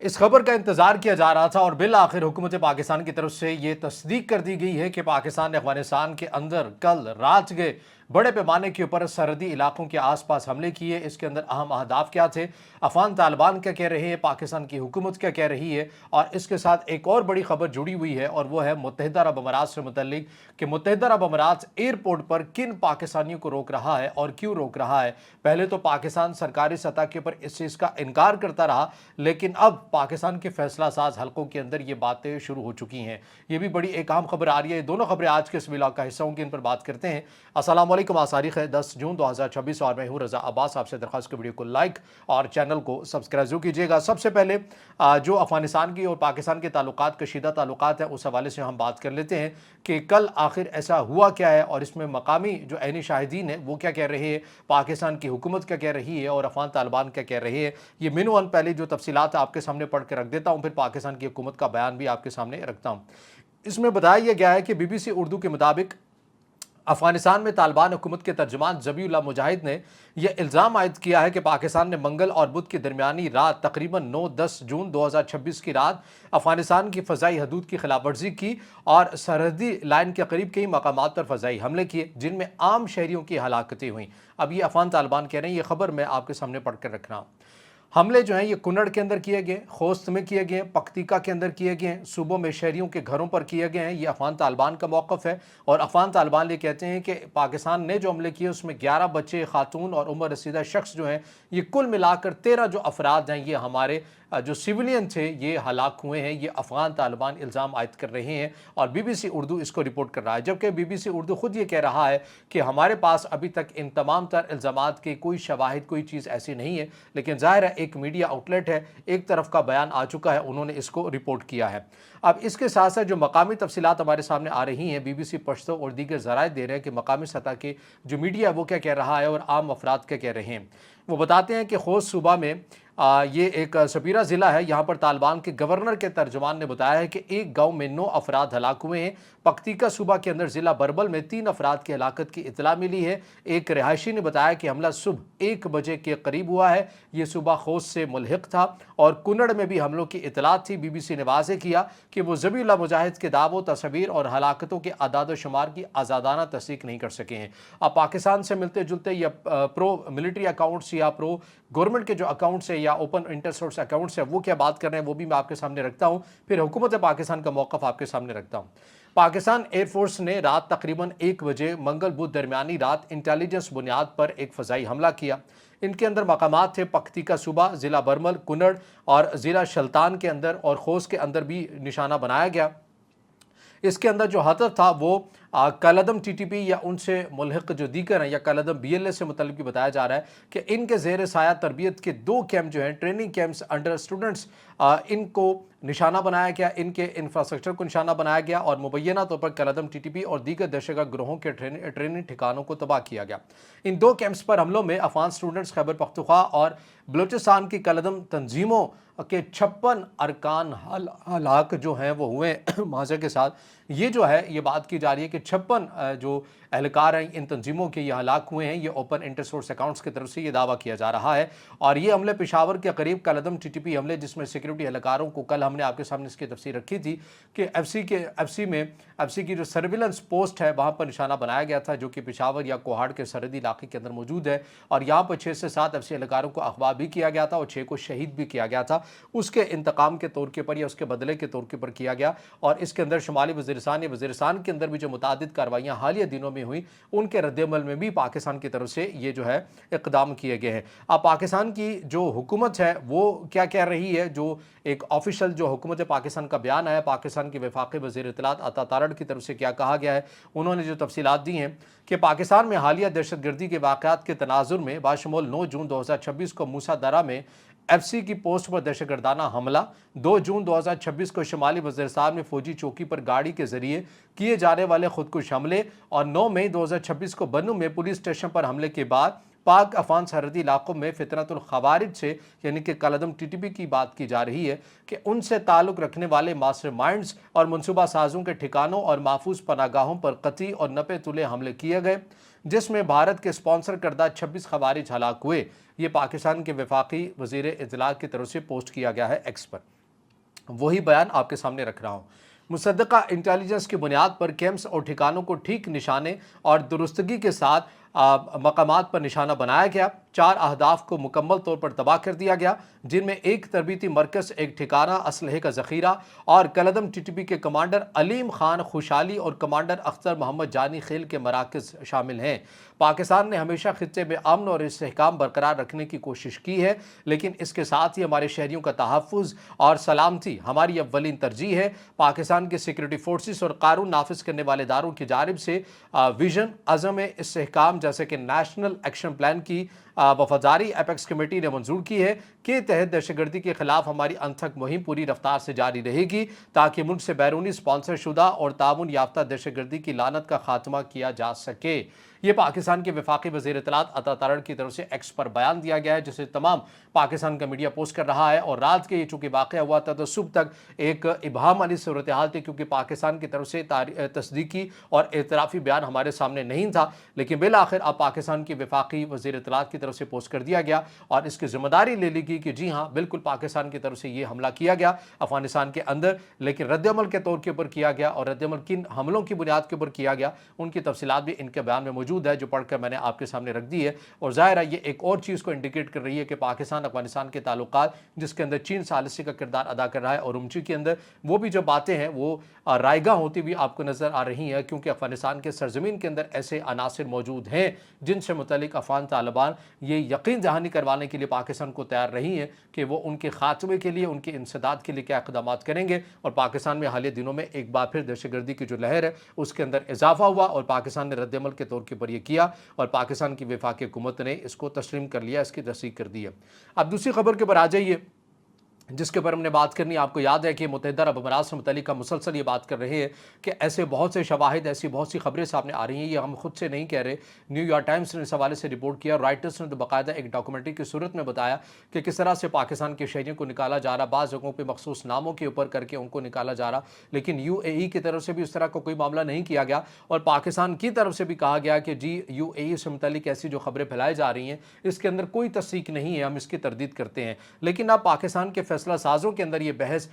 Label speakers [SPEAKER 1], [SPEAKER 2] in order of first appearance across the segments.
[SPEAKER 1] इस खबर का इंतजार किया जा रहा था और बिल आखिर हुकूमत पाकिस्तान की तरफ से ये तस्दीक कर दी गई है कि पाकिस्तान ने अफगानिस्तान के अंदर कल रात के बड़े पैमाने के ऊपर सरहदी इलाकों के आसपास हमले किए। इसके अंदर अहम अहदाफ क्या थे, अफगान तालिबान क्या कह रहे हैं, पाकिस्तान की हुकूमत क्या कह रही है, और इसके साथ एक और बड़ी खबर जुड़ी हुई है और वो है मुत्तहिदा अरब अमारात से मुतल्लिक कि मुत्तहिदा अरब अमारात एयरपोर्ट पर किन पाकिस्तानियों को रोक रहा है और क्यों रोक रहा है। पहले तो पाकिस्तान सरकारी सतह के ऊपर इस चीज़ का इनकार करता रहा, लेकिन अब पाकिस्तान के फैसला साज हलकों के अंदर ये बातें शुरू हो चुकी हैं। ये भी बड़ी एक अहम खबर आ रही है। दोनों खबरें आज के इस व्लॉग का हिस्सा होंगी, इन पर बात करते हैं। अस्सलाम वालेकुम, आज तारीख है 10 जून 2026 और मैं हूं रजा अब्बास। आपसे दरख्वास्त, वीडियो को लाइक और चैनल को सब्सक्राइब जरूर कीजिएगा। सबसे पहले जो अफगानिस्तान की और पाकिस्तान के ताल्लुकात, कशीदा ताल्लुकात है, उस हवाले से हम बात कर लेते हैं कि कल आखिर ऐसा हुआ क्या है और इसमें मकामी जो ऐनी शाहिदीन है वो क्या कह रहे हैं, पाकिस्तान की हुकूमत क्या कह रही है और अफगान तालिबान क्या कह रहे हैं। ये मिनवन पहले जो तफसीलात आपके सामने पढ़ के रख देता हूँ, फिर पाकिस्तान की हुकूमत का बयान भी आपके सामने रखता हूँ। इसमें बताया यह गया है कि BBC उर्दू के मुताबिक अफगानिस्तान में तालिबान हुकूमत के तर्जुमान ज़बीउल्लाह मुजाहिद ने यह इल्ज़ाम आयद किया है कि पाकिस्तान ने मंगल और बुध की दरमियानी रात तकरीबन 9-10 जून 2026 की रात अफगानिस्तान की फ़ज़ाई हदूद की खिलाफवर्जी की और सरहदी लाइन के करीब कई मकामात पर फ़ज़ाई हमले किए जिनमें आम शहरियों की हलाकतें हुई। अब ये अफगान तालिबान कह रहे हैं, ये खबर मैं आपके सामने पढ़ कर रख रहा हूँ। हमले जो हैं ये कुन्नड़ के अंदर किए गए, खोस्त में किए गए, पख्तीका के अंदर किए गए, सूबों में शहरियों के घरों पर किए गए हैं। ये अफगान तालिबान का मौक़िफ़ है और अफगान तालिबान ये कहते हैं कि पाकिस्तान ने जो हमले किए उसमें 11 बच्चे, खातून और उम्र रसीदा शख्स जो हैं, ये कुल मिलाकर 13 जो अफराद हैं, ये हमारे जो सिविलियन थे ये हलाक हुए हैं। ये अफगान तालिबान इल्ज़ाम आयद कर रहे हैं और BBC उर्दू इसको रिपोर्ट कर रहा है, जबकि BBC उर्दू खुद ये कह रहा है कि हमारे पास अभी तक इन तमाम तर इल्ज़ामात की कोई शवाहिद, कोई चीज़ ऐसी नहीं है। लेकिन ज़ाहिर है एक मीडिया आउटलेट है, एक तरफ का बयान आ चुका है, उन्होंने इसको रिपोर्ट किया है। अब इसके साथ साथ जो मकामी तफसीलात हमारे सामने आ रही हैं, BBC पश्तो और दीगर ज़राए दे रहे हैं कि मकामी सतह के जो मीडिया है वो क्या कह रहा है और आम अफराद क्या कह रहे हैं। वो बताते हैं कि खोस्त सूबा में ये एक सपीरा ज़िला है, यहाँ पर तालिबान के गवर्नर के तर्जुमान ने बताया है कि एक गांव में 9 अफराद हलाक हुए हैं। पख्तीका सूबा के अंदर ज़िला बरबल में 3 अफराद की हलाकत की इतला मिली है। एक रिहायशी ने बताया कि हमला सुबह 1 बजे के करीब हुआ है। ये सूबा खोस्त से मुल्हिक था और कुन्नड़ में भी हमलों की इतलात थी। BBC ने वाज़ेह किया कि वो ज़बीउल्लाह मुजाहिद के दावों, तस्वीर और हलाकतों के आदाद शुमार की आज़ादाना तस्दीक नहीं कर सके हैं। अब पाकिस्तान से मिलते जुलते या प्रो मिलिट्री अकाउंट्स या प्रो गवर्नमेंट के जो अकाउंट्स है या ओपन इंटरसोर्स अकाउंट्स है वो क्या बात कर रहे हैं वो भी मैं आपके सामने रखता हूं, फिर हुकूमत पाकिस्तान का मौक़िफ़ आपके सामने रखता हूं। पाकिस्तान एयरफोर्स ने रात तकरीबन 1 बजे मंगल बुध दरमियानी रात इंटेलिजेंस बुनियाद पर एक फ़ज़ाई हमला किया। इनके अंदर मकामात थे पख्तीका सूबा, ज़िला बरमल, कुन्नड़ और ज़िला शल्तान के अंदर और खोस्त के अंदर भी निशाना बनाया गया। इसके अंदर जो हदफ था वो कलदम TTP या उनसे मुल्हिक जो दीगर हैं या कलदम BLA से मुतल्लिक भी बताया जा रहा है कि इनके ज़ेर साया तरबियत के 2 कैंप जो हैं, ट्रेनिंग कैंप्स अंडर स्टूडेंट्स, इनको निशाना बनाया गया, इनके इंफ्रास्ट्रक्चर को निशाना बनाया गया और मुबैना तौर पर कलदम TTP और दीगर दहशतगर्द ग्रोहों के ट्रेनिंग ठिकानों को तबाह किया गया। इन 2 कैंप्स पर हमलों में अफगान स्टूडेंट्स खैबर पख्तूनख्वा और बलूचिस्तान की कलदम तंजीमों के 56 अरकान हलाक जो हैं वो हुए माज़े के साथ। ये जो है ये बात की जा रही है कि 56 जो एहलकार हैं इन तंजीमों के ये हलाक हुए हैं। ये ओपन इंटरसोर्स अकाउंट्स की तरफ से ये दावा किया जा रहा है और ये हमले पेशावर के करीब कलदम TTP हमले, जिसमें सिक्योरिटी एहलकारों को कल हमने आपके सामने इसकी तफसीर रखी थी कि FC की जो सर्विलेंस पोस्ट है वहाँ पर निशाना बनाया गया था, जो कि पेशावर या कोहाड़ के सरहदी इलाके के अंदर मौजूद है और यहाँ पर 6 से 7 FC एहलकारों को अगवा भी किया गया था और 6 को शहीद भी किया गया था। उसके इंतकाम के तौर के पर या उसके बदले के तौर के पर किया गया और इसके अंदर शुमाली वज़ीरिस्तान या वज़ीरिस्तान के अंदर भी जो मुतादिद कार्रवाइयाँ हालिया दिनों में हुई उनके रद्दमल में भी पाकिस्तान की तरफ से ये जो है इक़दाम किए गए हैं। अब पाकिस्तान की जो हुकूमत है वो क्या कह रही है, जो एक ऑफिशियल जो हुकूमत पाकिस्तान का बयान आया, पाकिस्तान के वफाकी वज़ीर इत्तलात अता तारड़ की तरफ से क्या कहा गया है, उन्होंने जो तफसीलात दी हैं कि पाकिस्तान में हालिया दहशतगर्दी के वाक़यात के तनाजुर में बाशमूल 9 जून 2026 को मूसा दरा में FC की पोस्ट पर दहशतगर्दाना हमला, 2 जून 2026 को शुमाली वज़ीरिस्तान में फौजी चौकी पर गाड़ी के जरिए किए जाने वाले खुदकुश हमले और 9 मई 2026 को बन्नू में पुलिस स्टेशन पर हमले के बाद पाक अफगान सरहदी इलाकों में फितरतुल खवारिज से यानी कि कलअदम टीटीपी की बात की जा रही है कि उनसे ताल्लुक रखने वाले मास्टर माइंड्स और मनसूबा साजों के ठिकानों और महफूज पनागाहों पर कतई और नपे तुले हमले किए गए, जिसमें भारत के स्पॉन्सर करदा 26 खवारिज हलाक हुए। ये पाकिस्तान के वफाकी वजीर इत्तलात की तरफ से पोस्ट किया गया है एक्स पर। वही बयान आपके सामने रख रहा हूँ। मुसद्दका इंटेलिजेंस की बुनियाद पर कैंप्स और ठिकानों को ठीक निशाने और दुरुस्तगी के साथ मकामात पर निशाना बनाया गया। 4 अहदाफ को मुकम्मल तौर पर तबाह कर दिया गया, जिनमें एक तरबीती मरकज़, एक ठिकाना, असलहे का ज़ख़ीरा और कलअदम टीटीपी के कमांडर अलीम खान खुशाली और कमांडर अख्तर मोहम्मद जानी खेल के मराकज़ शामिल हैं। पाकिस्तान ने हमेशा खित्ते में अमन और इस्तेहकाम बरकरार रखने की कोशिश की है, लेकिन इसके साथ ही हमारे शहरियों का तहफ़्फ़ुज़ और सलामती हमारी अव्वलीन तरजीह है। पाकिस्तान के सिक्योरिटी फोर्सेस और कानून नाफिज करने वाले इदारों की जानिब से विजन, अज़म इस्तेहकाम जैसे कि नेशनल एक्शन प्लान की वफादारी एपेक्स कमेटी ने मंजूर की है के तहत दहशतगर्दी के खिलाफ हमारी अनथक मुहिम पूरी रफ्तार से जारी रहेगी, ताकि मुल्क से बैरूनी स्पॉन्सर शुदा और ताउन याफ्ता दहशतगर्दी की लानत का खात्मा किया जा सके। ये पाकिस्तान के वफाकी वज़ीर इत्तलात अता तारड़ की तरफ से एक्स पर बयान दिया गया है, जिसे तमाम पाकिस्तान का मीडिया पोस्ट कर रहा है। और रात के ये चूँकि वाक़या हुआ था तो सुबह तक एक इबहम वाली सूरत हाल थी, क्योंकि पाकिस्तान की तरफ से तस्दीकी और एतराफ़ी बयान हमारे सामने नहीं था, लेकिन बिल आखिर अब पाकिस्तान की वफाकी वज़ीर इत्तलात की तरफ से पोस्ट कर दिया गया और इसकी जिम्मेदारी ले ली गई कि जी हाँ, बिल्कुल पाकिस्तान की तरफ से ये हमला किया गया अफगानिस्तान के अंदर, लेकिन रद्दअमल के तौर के ऊपर किया गया और रद्दअमल किन हमलों की बुनियाद के ऊपर किया गया, उनकी तफसीलात भी इनके बयान में मौजूद है, जो पढ़कर मैंने आपके सामने रख दी है। और ज़ाहिर है ये एक और चीज़ को इंडिकेट कर रही है कि पाकिस्तान अफगानिस्तान के ताल्लुकात, जिसके अंदर चीन सालिसी का किरदार अदा कर रहा है, और उमची के अंदर वो भी जो बातें हैं वो रायगा होती हुई आपको नज़र आ रही हैं, क्योंकि अफगानिस्तान के सरजमीन के अंदर ऐसे अनासिर मौजूद हैं जिनसे मुतल्लिक अफगान तालिबान ये यकीन दहानी करवाने के लिए पाकिस्तान को तैयार रही है कि वो उनके खात्मे के लिए, उनके इंसदाद के लिए क्या इक़दाम करेंगे। और पाकिस्तान में हालिया दिनों में एक बार फिर दहशतगर्दी की जो लहर है उसके अंदर इजाफा हुआ और पाकिस्तान ने रद्दअमल के तौर के ऊपर यह किया और पाकिस्तान की वफाकी हुकूमत ने इसको तस्लीम कर लिया, इसकी तस्दीक कर दी है। अब दूसरी खबर के ऊपर आ जाइए जिसके ऊपर हमने बात करनी। आपको याद है कि मुत्तहिदा अरब अमीरात से मुतल्लिक हम मुसलसल ये बात कर रहे हैं कि ऐसे बहुत से शवाहिद, ऐसी बहुत सी खबरें सामने आ रही हैं, ये हम खुद से नहीं कह रहे। न्यूयॉर्क टाइम्स ने इस हवाले से रिपोर्ट किया, राइटर्स ने तो बाकायदा एक डॉक्यूमेंट्री की सूरत में बताया कि किस तरह से पाकिस्तान के शहरियों को निकाला जा रहा, बाज़ जगहों पर मखसूस नामों के ऊपर करके उनको निकाला जा रहा, लेकिन UAE की तरफ से भी उस तरह का कोई मामला नहीं किया गया और पाकिस्तान की तरफ से भी कहा गया कि जी UAE से मुतल्लिक ऐसी जो खबरें फैलाई जा रही हैं इसके अंदर कोई तस्दीक नहीं है, हम इसकी तरदीद करते हैं। लेकिन अब पाकिस्तान के फैसला साजों के अंदर ये बहस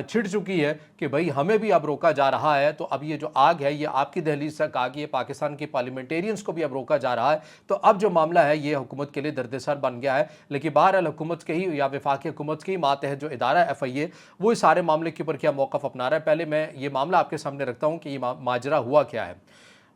[SPEAKER 1] छिड़ चुकी है कि भाई हमें भी अब रोका जा रहा है, तो अब ये जो आग है ये आपकी दहलीज तक आ गई है, पाकिस्तान की पार्लियामेंटेरियंस को भी अब रोका जा रहा है। तो अब जो मामला है ये हुकूमत के लिए दर्द-ए-सर बन गया है। लेकिन बहरहाल हुकूमत के ही या वफाकी हुकूमत के ही मातहत जो इदारा FIA वो इस सारे मामले के ऊपर क्या मौक़िफ़ अपना रहा है। पहले मैं ये मामला आपके सामने रखता हूँ कि ये माजरा हुआ क्या है।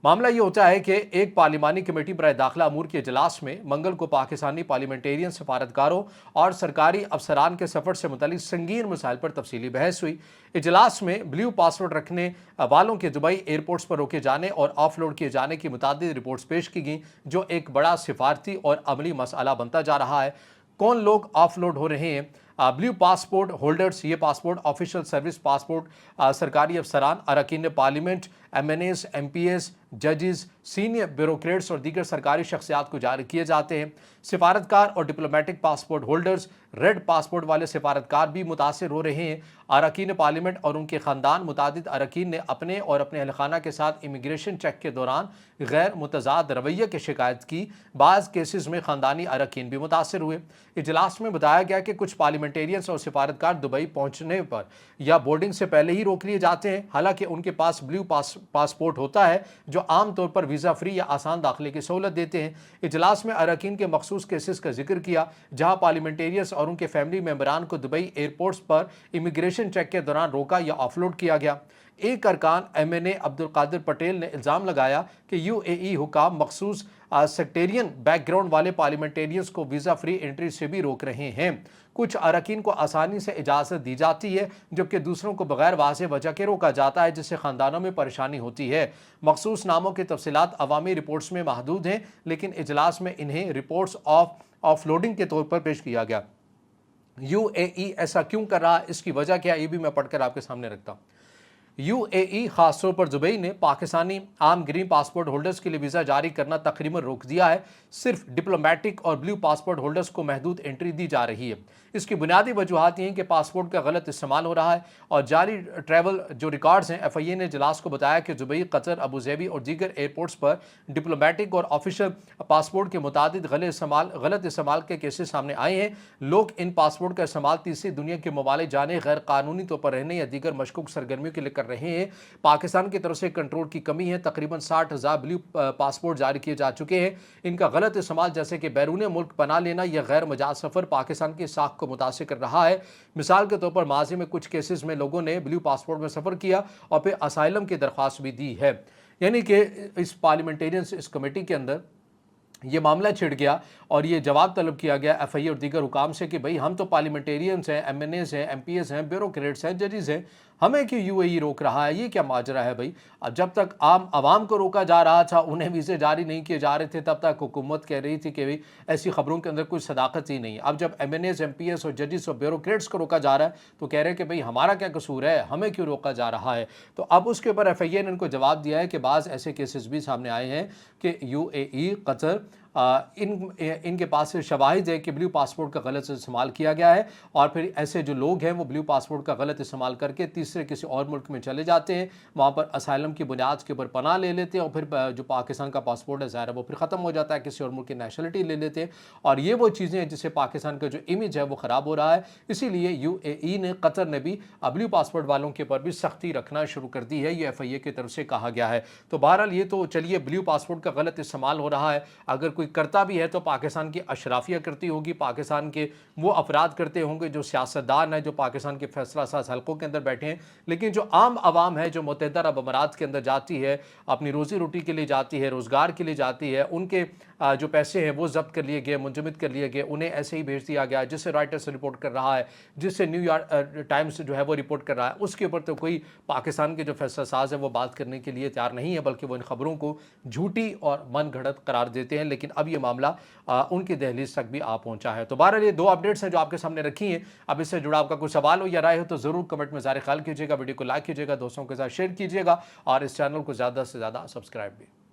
[SPEAKER 1] मामला ये होता है कि एक पार्लिमानी कमेटी बराए दाखिला अमूर के इजलास में मंगल को पाकिस्तानी पार्लियामेंटेरियन सफारतकारों और सरकारी अफसरान के सफ़र से मुतल्लिक संगीन मसाइल पर तफसीली बहस हुई। इजलास में ब्लू पासपोर्ट रखने वालों के दुबई एयरपोर्ट्स पर रोके जाने और ऑफलोड किए जाने की मुतादिद रिपोर्ट्स पेश की गई, जो एक बड़ा सिफारती और अमली मसला बनता जा रहा है। कौन लोग ऑफलोड हो रहे हैं? ब्लू पासपोर्ट होल्डर्स, ये पासपोर्ट ऑफिशियल सर्विस पासपोर्ट सरकारी अफसरान, अरकान पार्लियामेंट, MNAs, MPs, जजेस, सीनियर ब्यूरोक्रेट्स और दीगर सरकारी शख्सियात को जारी किए जाते हैं। सिफारतकार और diplomatic passport holders, red passport वाले सिफारतकार भी मुतासर हो रहे हैं। अरकान पार्लियामेंट और उनके ख़ानदान, मुतादिद अरकान ने अपने और अपने अहलखाना के साथ इमिग्रेशन चेक के दौरान गैर मुतज़ाद रवैये की शिकायत की। बाज़ केसेस में ख़ानदानी अरकान भी मुतासर हुए। इजलास में बताया गया कि कुछ पार्लियामेंटेरियंस और सिफारतकार दुबई पहुँचने पर या बोर्डिंग से पहले ही रोक लिए जाते हैं, हालांकि उनके पास ब्लू पासपोर्ट होता है जो आम तौर पर वीज़ा फ्री या आसान दाखिले की सहूलत देते हैं। इजलास में अरकान के मखसूस केसेस का जिक्र किया जहां पार्लियामेंटेरियंस और उनके फैमिली मेंबरान को दुबई एयरपोर्ट्स पर इमिग्रेशन चेक के दौरान रोका या ऑफलोड किया गया। एक अरकान MNA अब्दुल कादिर पटेल ने इल्ज़ाम लगाया कि UAE हुकाम मखसूस सेक्टेरियन बैकग्राउंड वाले पार्लियामेंटेरियंस को वीज़ा फ्री एंट्री से भी रोक रहे हैं। कुछ अरकान को आसानी से इजाज़त दी जाती है जबकि दूसरों को बगैर वाज़ेह वजह के रोका जाता है, जिससे ख़ानदानों में परेशानी होती है। मखसूस नामों की तफसीलात अवामी रिपोर्ट्स में महदूद हैं, लेकिन इजलास में इन्हें रिपोर्ट्स ऑफलोडिंग के तौर पर पेश किया गया। UAE ऐसा क्यों कर रहा है, इसकी वजह क्या है, ये भी मैं पढ़कर आपके सामने रखता हूँ। यूएई खासतौर पर दुबई ने पाकिस्तानी आम ग्रीन पासपोर्ट होल्डर्स के लिए वीज़ा जारी करना तकरीबन रोक दिया है। सिर्फ डिप्लोमेटिक और ब्लू पासपोर्ट होल्डर्स को महदूद एंट्री दी जा रही है। इसकी बुनियादी वजूहत ये हैं कि पासपोर्ट का गलत इस्तेमाल हो रहा है और जारी ट्रैवल जो रिकॉर्ड्स हैं। FIA ने इजलास को बताया कि दुबई, कतर, अबू धाबी और दीगर एयरपोर्ट्स पर डिप्लोमेटिक और ऑफिशियल पासपोर्ट के मुताबिक गलत इस्तेमाल के केसेस सामने आए हैं। लोग इन पासपोर्ट का इस्तेमाल तीसरी दुनिया के ममालिक जाने, गैर कानूनी तौर पर रहने या दीगर मशकूक सरगर्मियों के लिए कर रहे हैं। पाकिस्तान की तरफ से कंट्रोल की कमी है। तकरीबन 60,000 ब्लू पासपोर्ट जारी किए जा चुके हैं। इनका गलत इस्तेमाल जैसे कि बैरून मुल्क पनाह लेना या गैर मजाज सफ़र पाकिस्तान की साख को मुतासिर कर रहा है। मिसाल के तौर पर माजी में कुछ केसेस में लोगों ने ब्लू पासपोर्ट में सफ़र किया और फिर असाइलम की दरख्वास्त भी दी है। यानी कि इस पार्लियामेंटेरियंस इस कमेटी के अंदर ये मामला छिड़ गया और ये जवाब तलब किया गया FIA और दीगर हुकाम से कि भाई हम तो पार्लियामेंटेरियंस हैं, MNAs हैं, MPs हैं, ब्यूरोक्रेट्स हैं, जजेस हैं, हमें क्यों UAE रोक रहा है? ये क्या माजरा है भाई? अब जब तक आम आवाम को रोका जा रहा था, उन्हें वीज़े जारी नहीं किए जा रहे थे, तब तक हुकूमत कह रही थी कि भाई ऐसी खबरों के अंदर कोई सदाकत ही नहीं। अब जब MNAs, MPs और जजेस और ब्यूरोक्रेट्स को रोका जा रहा है तो कह रहे हैं कि भाई हमारा क्या कसूर है, हमें क्यों रोका जा रहा है? तो अब उसके ऊपर FIA ने इनको जवाब दिया है कि बाज़ ऐसे केसेस भी सामने आए हैं कि UAE, कतर इनके पास से शवाहिद है कि ब्लू पासपोर्ट का गलत इस्तेमाल किया गया है और फिर ऐसे जो लोग हैं वो ब्लू पासपोर्ट का गलत इस्तेमाल करके तीसरे किसी और मुल्क में चले जाते हैं, वहाँ पर असाइलम की बुनियाद के ऊपर पनाह ले लेते हैं और फिर जो पाकिस्तान का पासपोर्ट है ज़ाहिर है वो फिर ख़त्म हो जाता है, किसी और मुल्क की नेशनलिटी ले लेते हैं और ये वो चीज़ें हैं जिससे पाकिस्तान का जो इमेज है वो ख़राब हो रहा है। इसीलिए UAE ने, कतर ने भी ब्लू पासपोर्ट वालों के ऊपर भी सख्ती रखना शुरू कर दी है, ये FIA की तरफ से कहा गया है। तो बहरहाल ये तो चलिए, ब्लू पासपोर्ट का गलत इस्तेमाल हो रहा है, अगर कोई करता भी है तो पाकिस्तान की अशराफिया करती होगी, पाकिस्तान के वो अफराद करते होंगे जो सियासतदान हैं, जो पाकिस्तान के फैसला साज हल्कों के अंदर बैठे हैं। लेकिन जो आम आवाम है, जो मुत्तहिदा अरब अमारात के अंदर जाती है, अपनी रोज़ी रोटी के लिए जाती है, रोज़गार के लिए जाती है, उनके जो पैसे हैं वो जब्त कर लिए गए, मुंजमद कर लिए गए, उन्हें ऐसे ही भेज दिया गया, जिससे रॉयटर्स रिपोर्ट कर रहा है, जिससे न्यूयॉर्क टाइम्स जो है वो रिपोर्ट कर रहा है, उसके ऊपर तो कोई पाकिस्तान के जो फैसला साज है वो बात करने के लिए तैयार नहीं है, बल्कि वो इन खबरों को झूठी और मन घड़त करार देते हैं। लेकिन अब ये मामला उनकी दहलीज तक भी आ पहुंचा है। तो बहरहाल ये दो अपडेट्स हैं जो आपके सामने रखी हैं। अब इससे जुड़ा आपका कोई सवाल हो या राय हो तो ज़रूर कमेंट में ज़ाहिर ख्याल कीजिएगा, वीडियो को लाइक कीजिएगा, दोस्तों के साथ शेयर कीजिएगा और इस चैनल को ज़्यादा से ज़्यादा सब्सक्राइब भी।